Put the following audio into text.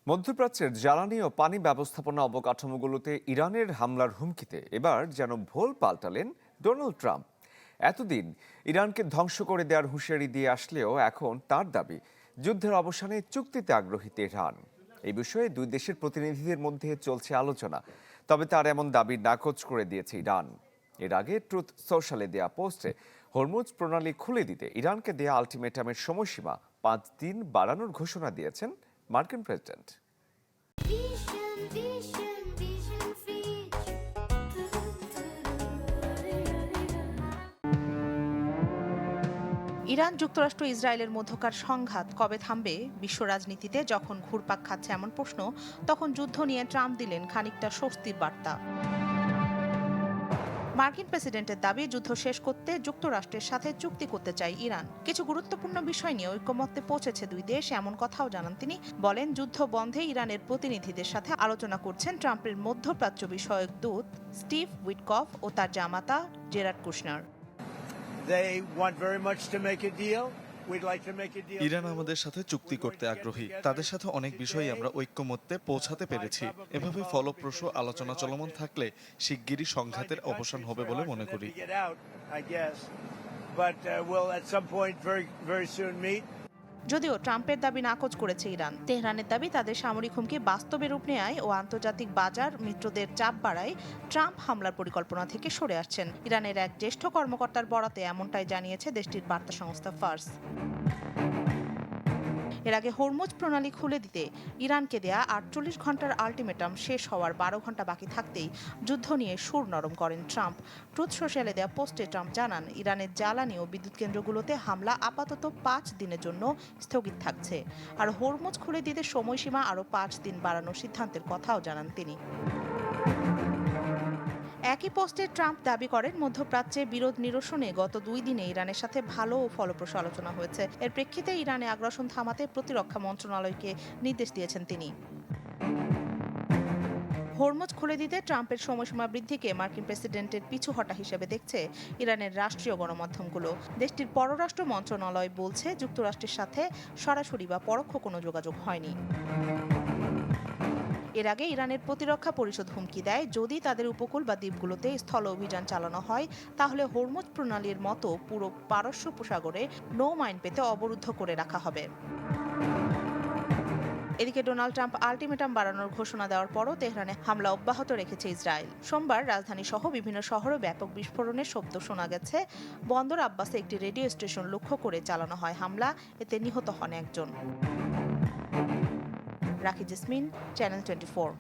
মধ্যপ্রাচ্যের জ্বালানি ও পানি ব্যবস্থাপনা অবকাঠামোগুলোতে ইরানের হামলার হুমকিতে এবার যেন ভোল পাল্টালেন ডোনাল্ড ট্রাম্প। এতদিন ইরানকে ধ্বংস করে দেওয়ার হুঁশিয়ারি দিয়ে আসলেও এখন তার দাবি যুদ্ধের অবসানে চুক্তিতে আগ্রহী তেহরান। এই বিষয়ে দুই দেশের প্রতিনিধিদের মধ্যে চলছে আলোচনা, তবে তার এমন দাবি নাকচ করে দিয়েছে ইরান। এর আগে ট্রুথ সোশ্যালে দেয়া পোস্টে হরমুজ প্রণালী খুলে দিতে ইরানকে দেয়া আলটিমেটামের সময়সীমা 5 দিন বাড়ানোর ঘোষণা দিয়েছেন মার্কিন প্রেসিডেন্ট। ইরান যুক্তরাষ্ট্র ইসরায়েলের মধ্যকার সংঘাত কবে থামবে? বিশ্ব রাজনীতিতে যখন ঘুরপাক খাচ্ছে এমন প্রশ্ন, তখন যুদ্ধ নিয়ে ট্রাম্প দিলেন খানিকটা স্বস্তির বার্তা। মার্কিন প্রেসিডেন্টের দাবি, যুদ্ধ শেষ করতে যুক্তরাষ্ট্রের সাথে চুক্তি করতে চায় ইরান। কিছু গুরুত্বপূর্ণ বিষয় নিয়ে ঐকমত্যে পৌঁছেছে দুই দেশ, এমন কথাও জানান তিনি। বলেন, যুদ্ধ বন্ধে ইরানের প্রতিনিধিদের সাথে আলোচনা করছেন ট্রাম্পের মধ্যপ্রাচ্য বিষয়ক দূত স্টিভ উইটকফ ও তার জামাতা জেরার্ড কুশনার। ইরান আমাদের সাথে চুক্তি করতে আগ্রহী। তাদের সাথে অনেক বিষয়ে আমরা ঐক্যমত্যে পৌঁছাতে পেরেছি। এভাবে ফলপ্রসূ আলোচনা চলমান থাকলে শিগগিরই সংঘাতের অবসান হবে বলে মনে করি। যদিও ট্রাম্পের দাবি নাকচ করেছে ইরান, তেহরানের দাবি তাদের সামরিক হুমকি বাস্তবে রূপ নেয় ও আন্তর্জাতিক বাজার মিত্রদের চাপ বাড়ায় ট্রাম্প হামলার পরিকল্পনা থেকে সরে আসছেন। ইরানের এক জ্যেষ্ঠ কর্মকর্তার বরাতে এমনটাই জানিয়েছে দেশটির বার্তা সংস্থা ফার্স। এর আগে হরমুজ প্রণালী খুলে দিতে ইরানকে দেয়া 48 ঘন্টার আলটিমেটাম শেষ হওয়ার 12 ঘন্টা বাকি থাকতেই যুদ্ধ নিয়ে সুর নরম করেন ট্রাম্প। ট্রুথ সোশ্যালে দেয়া পোস্টে ট্রাম্প জানান, ইরানের জ্বালানি ও বিদ্যুৎ কেন্দ্রগুলোতে হামলা আপাতত 5 দিনের জন্য স্থগিত থাকছে, আর হরমুজ খুলে দিতে সময়সীমা আরও 5 দিন বাড়ানোর সিদ্ধান্তের কথাও জানান তিনি। একই পোস্টে ট্রাম্প দাবি করেন, মধ্যপ্রাচ্যে বিরোধ নিরসনে গত 2 দিনে ইরানের সাথে ভালো ও ফলপ্রসূ আলোচনা হয়েছে। এর প্রেক্ষিতে ইরানে আগ্রাসন থামাতে প্রতিরক্ষা মন্ত্রণালয়কে নির্দেশ দিয়েছেন তিনি। হরমুজ খুলে দিতে ট্রাম্পের সময়সীমা বৃদ্ধিকে মার্কিন প্রেসিডেন্টের পিছু হটা হিসেবে দেখছে ইরানের রাষ্ট্রীয় গণমাধ্যমগুলো। দেশটির পররাষ্ট্র মন্ত্রণালয় বলছে, যুক্তরাষ্ট্রের সাথে সরাসরি বা পরোক্ষ কোনো যোগাযোগ হয়নি। এর আগে ইরানের প্রতিরক্ষা পরিষদ হুমকি দেয়, যদি তাদের উপকূল বা দ্বীপগুলোতে স্থল অভিযান চালানো হয় তাহলে হরমুজ প্রণালীর মতো পুরো পারস্য উপসাগরে নৌ মাইন পেতে অবরুদ্ধ করে রাখা হবে। এদিকে ডোনাল্ড ট্রাম্প আলটিমেটাম বাড়ানোর ঘোষণা দেওয়ার পরও তেহরানে হামলা অব্যাহত রেখেছে ইসরায়েল। সোমবার রাজধানী সহ বিভিন্ন শহরে ব্যাপক বিস্ফোরণের শব্দ শোনা গেছে। বন্দর আব্বাসে একটি রেডিও স্টেশন লক্ষ্য করে চালানো হয় হামলা, এতে নিহত হন একজন। রাখি জেসমিন, চ্যানেল 24।